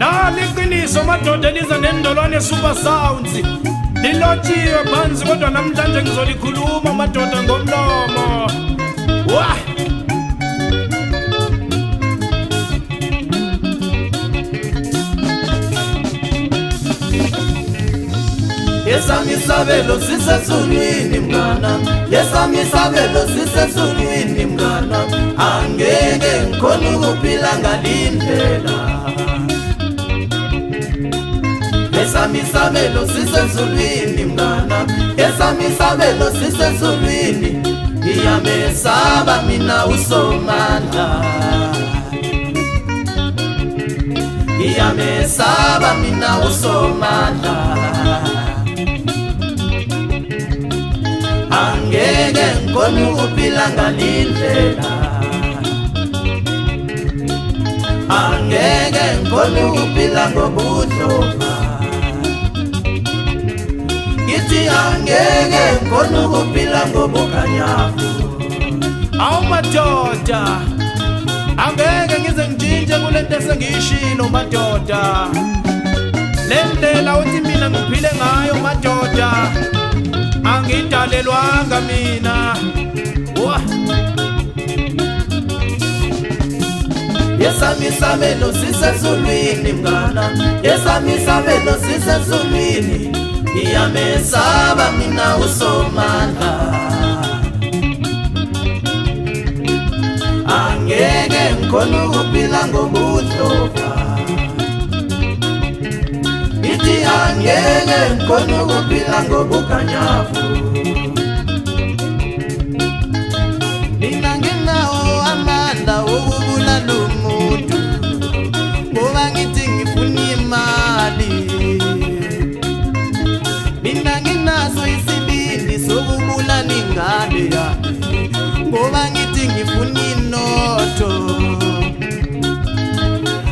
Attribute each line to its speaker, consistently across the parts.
Speaker 1: Nali iqiniso madoda liza nendolwane super sounds. Lilotshiwe phansi kodwa namhlanje ngizolikhuluma madoda ngomlomo. Wah!
Speaker 2: Yesami isabelo sisezulwini mngana, yesami isabelo sisezulwini mngana, angeke ngikhona ukuphila ngalindlela. Yesami isabelo sisezulwini mngana, yesami isabelo sisezulwini, iyamesaba mina uSomandla, iyamesaba mina uSomandla. Angeke ngikhona ukuphila ngalindlela, angeke ngikhona ukuphila ngobudlova, ngithi angeke ngikhona ukuphila ngobukhanyafu.
Speaker 1: Awu madoda, angeke ngize ngitshintshe kulento esengiyishilo madoda. Le ndlela uthi mina ngiphile ngayo madoda, angidalelwanga mina. Wah!
Speaker 2: Yesami isabelo sisezulwini mngana, yesami isabelo sisezulwini, iyamesaba mina uSomandla, angeke ngikhona ukuphila ngobudlova, ngithi angeke ngikhona ukuphila ngobukhanyafu. Mina nginawo amandla okubulala umuntu, ngoba ngithi ngifuna imali. Mina nginaso isibindi sokubulala ingane yami, ngoba ngithi ngifuna inotho.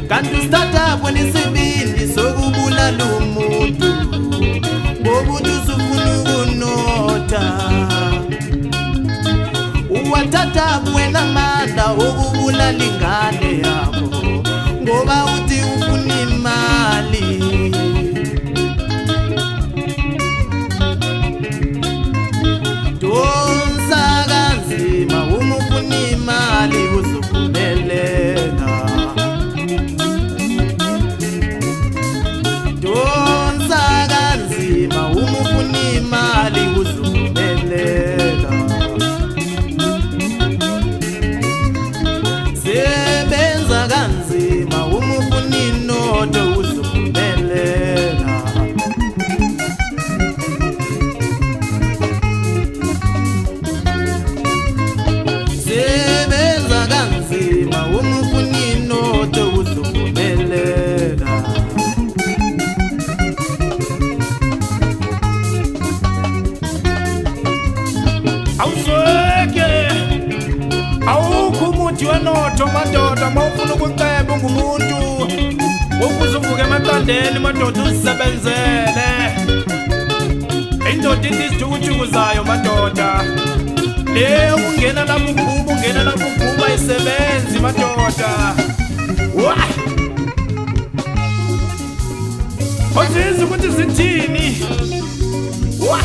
Speaker 2: Kanti startup nesibindi sokubulala umuntu, ngoba uthi usufuna ukunotha. Uwathatha wena amandla okubulala ingane yakho, ngoba uthi ufuna imali. Donsa kanzima uma ufuna imali uzophumelela. Donsa kanzima uma ufuna imali uzophumelela. Sebenza kanzima uma ufuna inotho uzophumelela. Sebenza kanzima uma ufuna inotho uzophumelela.
Speaker 1: Awuzweke, awukho umuthi wenotho madoda mawufuna ukuceba ungumuntu. Ukuze uvuke emaqandeni madoda uzisebenzele. Indoda indizithukuthukhu zayo madoda. Le ungena lapho uphuma, ungena lapho uphuma isebenzi madoda. Wah! Awuzizi ukuthi zithini? Wah!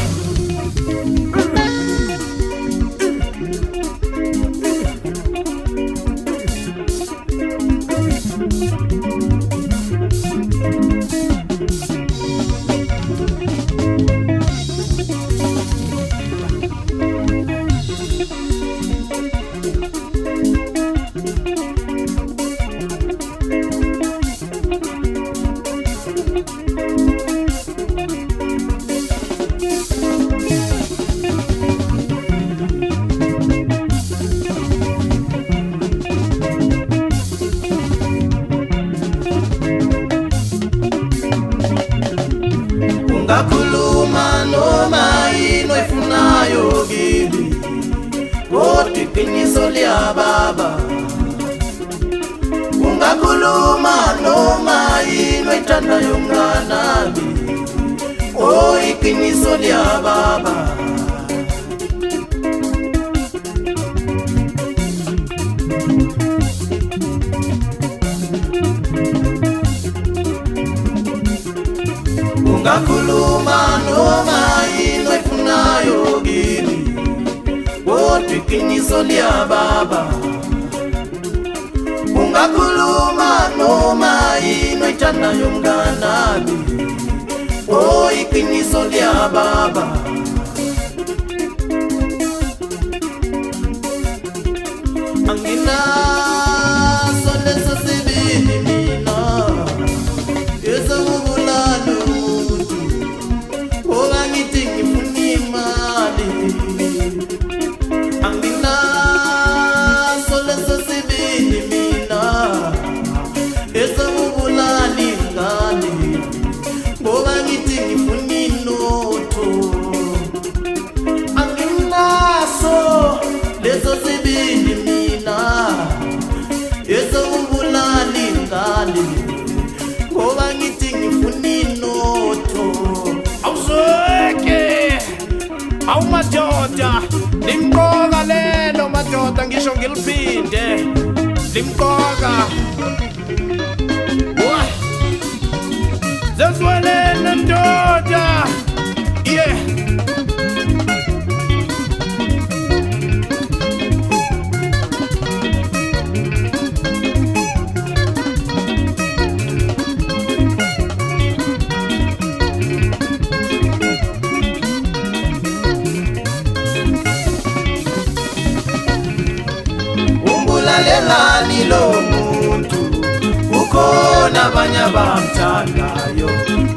Speaker 2: Ungakhuluma noma yini oyifunayo kimi, kodwa iqiniso liyababa. Ungakhuluma noma yini oyithandayo mnganami, oh iqiniso liyababa. ungakhuluma noma yini oyifunayo kimi kodwa iqiniso liyababa ungakhuluma noma yini oyithandayo mnganami oh iqiniso liyababa anginaso leso sibindi mina ezokubulala umuntu ngoba ngithi ngifuna imali anginaso leso sibindi mina ezokubulala ingane ngoba ngithi ngifuna inotho anginaso leso sibindi mina ezokubulala ingane ngoba ngithi ngifuna inotho
Speaker 1: awuzweke awumadoda limqoka lelo madoda ngisho ngiliphinde limqoka zezwelene ndoda yeah
Speaker 2: umbulalelani lo muntu ukhona abanye abamthandayo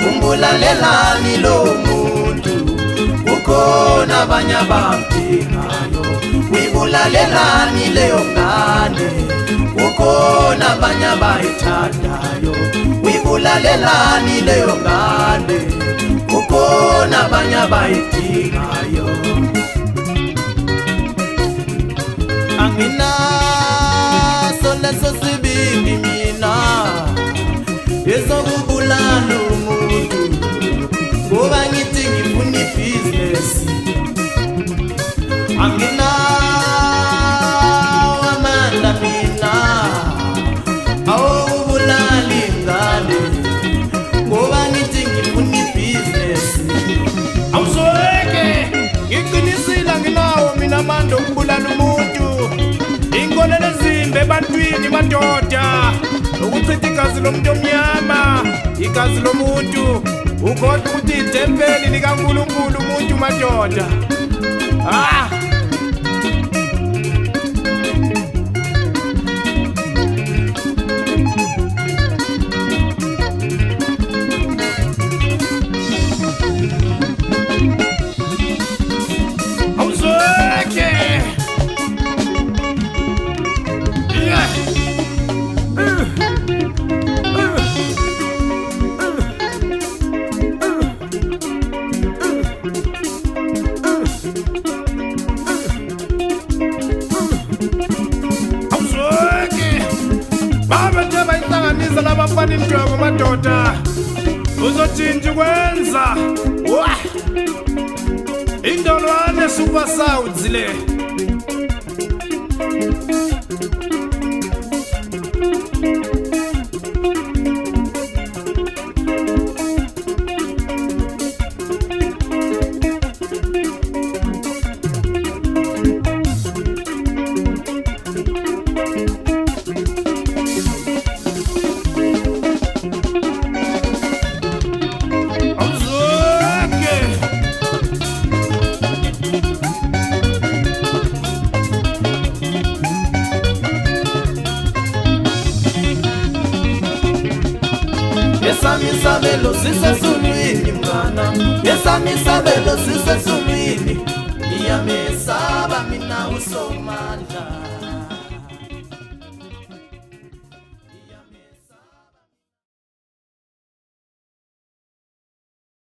Speaker 2: umbulalelani lo muntu ukhona abanye abamdingayo uyibulalelani leyo ngane ukhona abanye abayithandayo uyibulalelani leyo ngane ukhona abanye abayidingayo anginaso leso sibindi mina ezokubulala umuntu ngoba ngithi ngifuna ibhizinesi anginawo amandla mina awokubulala ingane ngoba ngithi ngifuna ibhizinesi
Speaker 1: awuzweke ngiqinisile anginawo mina amandla okubulala umuntu inkolelo ezimbi ebantwini madoda ukuchitha igazi lomuntu omnyama igazi lomuntu ukhohlwa ukuthi itempeli likaNkulunkulu umuntu madoda awuzweke bayihlanganisa labafana injongo madoda uzothinta ukwenza indolwane super sounds le
Speaker 2: Yesami sabelo sisesumini mngana Yesami sabelo sisesumini Niyamesaba mina usomandla